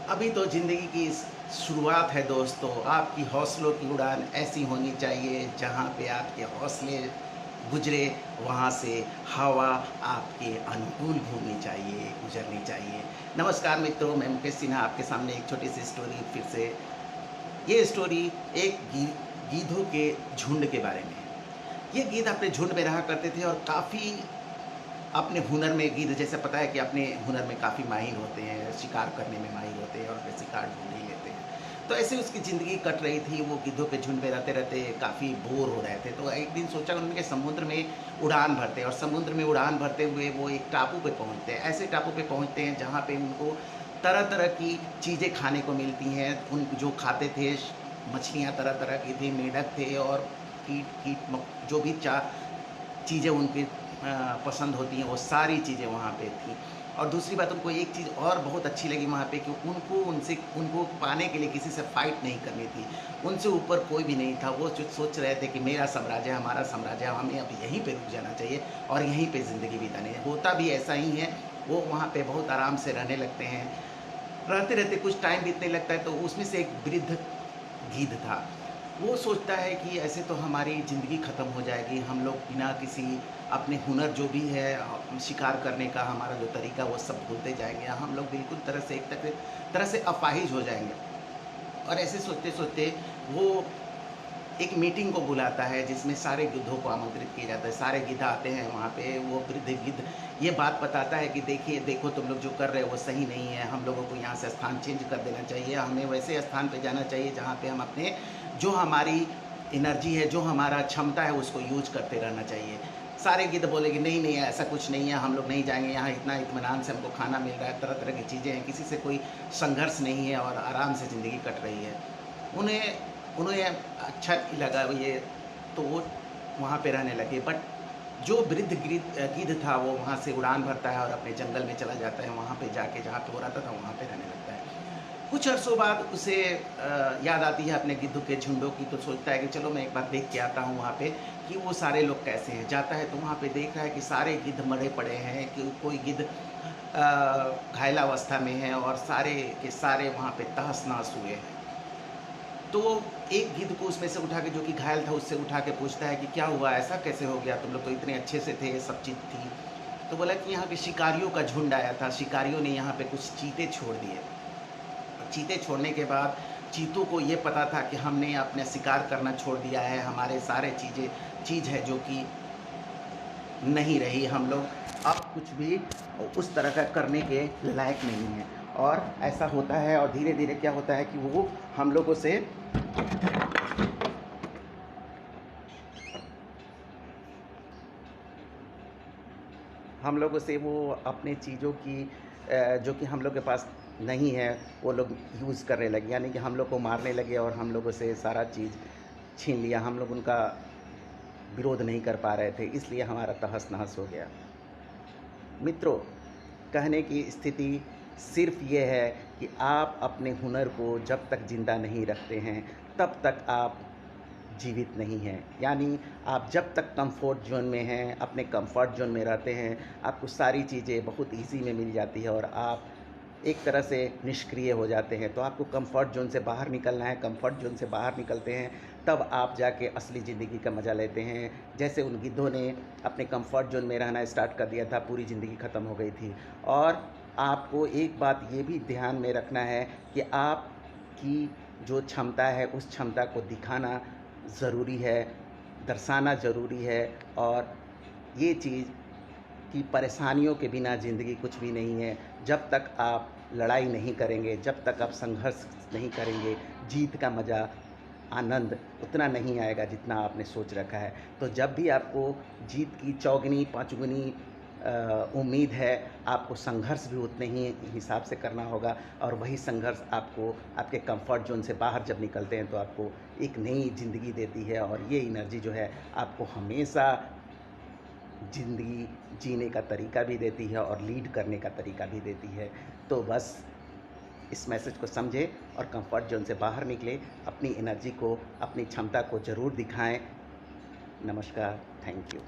अभी तो ज़िंदगी की शुरुआत है दोस्तों। आपकी हौसलों की उड़ान ऐसी होनी चाहिए जहाँ पे आपके हौसले गुजरे, वहाँ से हवा आपके अनुकूल घूमनी चाहिए, गुजरनी चाहिए। नमस्कार मित्रों, मैं मुकेश सिन्हा आपके सामने एक छोटी सी स्टोरी फिर से। ये स्टोरी एक गीधों के झुंड के बारे में है। ये गीध अपने झुंड में रहा करते थे और काफ़ी अपने हुनर में, गीध जैसे पता है कि अपने हुनर में काफ़ी माहिर होते हैं, शिकार करने में माहिर होते हैं और अपने शिकार ढूंढ ही लेते हैं। तो ऐसे उसकी ज़िंदगी कट रही थी। वो गिद्धों के झुंड में रहते रहते काफ़ी बोर हो रहे थे। तो एक दिन सोचा उन्होंने कि समुद्र में उड़ान भरते हैं, और समुद्र में उड़ान भरते हुए वो एक टापू पे पहुंचते हैं। ऐसे टापू पे पहुंचते हैं जहाँ पे उनको तरह तरह की चीज़ें खाने को मिलती हैं। उन जो खाते थे, मछलियाँ तरह तरह की थी, मेढक थे और जो भी चीज़ें उनके पसंद होती हैं, वो सारी चीज़ें वहाँ पे थी। और दूसरी बात, उनको एक चीज़ और बहुत अच्छी लगी वहाँ पे कि उनको पाने के लिए किसी से फाइट नहीं करनी थी। उनसे ऊपर कोई भी नहीं था। वो जो सोच रहे थे कि मेरा साम्राज्य, हमारा साम्राज्य, हमें अब यहीं पे रुक जाना चाहिए और यहीं पे ज़िंदगी बितानी है। होता भी ऐसा ही है। वो वहाँ पे बहुत आराम से रहने लगते हैं। रहते रहते कुछ टाइम बीतने लगता है तो उसमें से एक वृद्ध गीध था। वो सोचता है कि ऐसे तो हमारी ज़िंदगी ख़त्म हो जाएगी। हम लोग बिना किसी अपने हुनर जो भी है, शिकार करने का हमारा जो तरीका, वो सब भूलते जाएंगे। हम लोग बिल्कुल तरह से अपाहिज हो जाएंगे। और ऐसे सोचते सोचते वो एक मीटिंग को बुलाता है जिसमें सारे गिद्धों को आमंत्रित किया जाता है। सारे गिद्ध आते हैं वहाँ पे। वो वृद्ध गिद्ध ये बात बताता है कि देखिए, देखो तुम लोग जो कर रहे हो वो सही नहीं है। हम लोगों को यहाँ से स्थान चेंज कर देना चाहिए। हमें वैसे स्थान पे जाना चाहिए जहाँ पे हम अपने जो हमारी एनर्जी है, जो हमारा क्षमता है, उसको यूज करते रहना चाहिए। सारे गिद्ध बोले कि नहीं नहीं, ऐसा कुछ नहीं है, हम लोग नहीं जाएंगे। यहाँ इतना इत्मीनान से हमको खाना मिल रहा है, तरह तरह की चीज़ें हैं, किसी से कोई संघर्ष नहीं है और आराम से ज़िंदगी कट रही है। उन्हें उन्हें अच्छा नहीं लगा ये, तो वो वहाँ पे रहने लगे। बट जो वृद्ध गिद्ध था वो वहाँ से उड़ान भरता है और अपने जंगल में चला जाता है। वहाँ पे जाके जहाँ पे वो रहता था वहाँ पे रहने लगता है। कुछ अरसों बाद उसे याद आती है अपने गिद्धों के झुंडों की। तो सोचता है कि चलो मैं एक बार देख के आता हूँ वहाँ पे कि वो सारे लोग कैसे हैं। जाता है तो वहाँ पे देख रहा है कि सारे गिद्ध मरे पड़े हैं, कि कोई गिद्ध घायलावस्था में है और सारे के सारे वहाँ पे तहस नहस हुए हैं। तो वो एक गिद्ध को उसमें से उठा के, जो कि घायल था, उससे उठा के पूछता है कि क्या हुआ, ऐसा कैसे हो गया, तुम लोग तो इतने अच्छे से थे, सब चीज़ थी। तो बोला कि यहाँ पे शिकारियों का झुंड आया था। शिकारियों ने यहाँ पे कुछ चीते छोड़ दिए। चीते छोड़ने के बाद चीतों को ये पता था कि हमने अपने शिकार करना छोड़ दिया है। हमारे सारे चीज़ है जो कि नहीं रही। हम लोग अब कुछ भी उस तरह का करने के लायक नहीं हैं। और ऐसा होता है और धीरे धीरे क्या होता है कि वो हम लोगों से वो अपने चीज़ों की जो कि हम लोग के पास नहीं है, वो लोग यूज़ करने लगे। यानी कि हम लोग को मारने लगे और हम लोगों से सारा चीज़ छीन लिया। हम लोग उनका विरोध नहीं कर पा रहे थे, इसलिए हमारा तहस नहस हो गया। मित्रों, कहने की स्थिति सिर्फ ये है कि आप अपने हुनर को जब तक ज़िंदा नहीं रखते हैं तब तक आप जीवित नहीं हैं। यानी आप जब तक कंफर्ट जोन में हैं, अपने कंफर्ट जोन में रहते हैं, आपको सारी चीज़ें बहुत इजी में मिल जाती है और आप एक तरह से निष्क्रिय हो जाते हैं। तो आपको कंफर्ट जोन से बाहर निकलना है। कंफर्ट जोन से बाहर निकलते हैं तब आप जाके असली ज़िंदगी का मज़ा लेते हैं। जैसे उन गिद्धों ने अपने कंफर्ट जोन में रहना स्टार्ट कर दिया था, पूरी ज़िंदगी ख़त्म हो गई थी। और आपको एक बात ये भी ध्यान में रखना है कि आपकी जो क्षमता है, उस क्षमता को दिखाना ज़रूरी है, दर्शाना ज़रूरी है। और ये चीज़ कि परेशानियों के बिना ज़िंदगी कुछ भी नहीं है। जब तक आप लड़ाई नहीं करेंगे, जब तक आप संघर्ष नहीं करेंगे, जीत का मज़ा, आनंद उतना नहीं आएगा जितना आपने सोच रखा है। तो जब भी आपको जीत की चौगुनी पाँचगुनी उम्मीद है, आपको संघर्ष भी उतने ही हिसाब से करना होगा। और वही संघर्ष आपको आपके कंफर्ट जोन से बाहर जब निकलते हैं तो आपको एक नई ज़िंदगी देती है। और ये एनर्जी जो है आपको हमेशा ज़िंदगी जीने का तरीका भी देती है और लीड करने का तरीका भी देती है। तो बस इस मैसेज को समझें और कंफर्ट जोन से बाहर निकलें। अपनी एनर्जी को, अपनी क्षमता को ज़रूर दिखाएं। नमस्कार, थैंक यू।